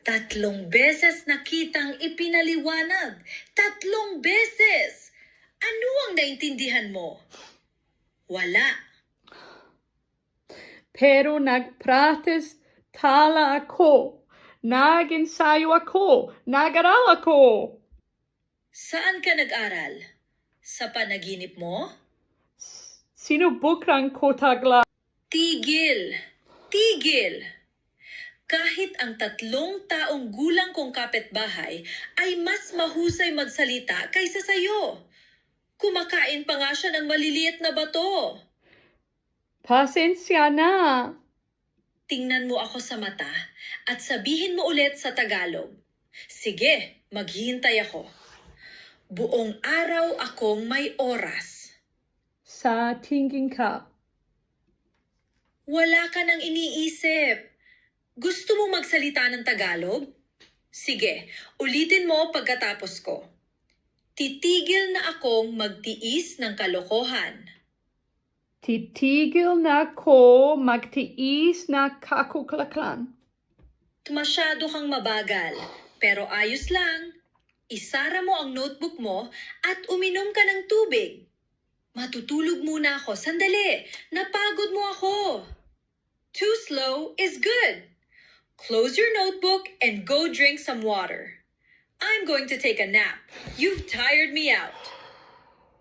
3 beses na kitang ipinaliwanag. 3 beses! Ano ang naintindihan mo? Wala. Pero nag-practice tala ako. Nag-ensayo ako. Nag-aral ako. Saan ka nag-aral? Sa panaginip mo? Sinubukan ko tagla. Tigil! Tigil! Kahit ang 3 taong gulang kong kapitbahay ay mas mahusay magsalita kaysa sayo. Kumakain pa nga siya ng maliliit na bato. Pasensya na. Tingnan mo ako sa mata at sabihin mo ulit sa Tagalog. Sige, maghihintay ako. Buong araw akong may oras. Sa tingin ka. Wala ka nang iniisip. Gusto mo magsalita ng Tagalog? Sige, ulitin mo pagkatapos ko. Titigil na akong magtiis ng kalokohan. Titigil na ko magtiis na kakuklakan. Masyado kang mabagal, pero ayos lang. Isara mo ang notebook mo at uminom ka ng tubig. Matutulog muna ako. Sandali, napagod mo ako. Too slow is good. Close your notebook and go drink some water. I'm going to take a nap. You've tired me out.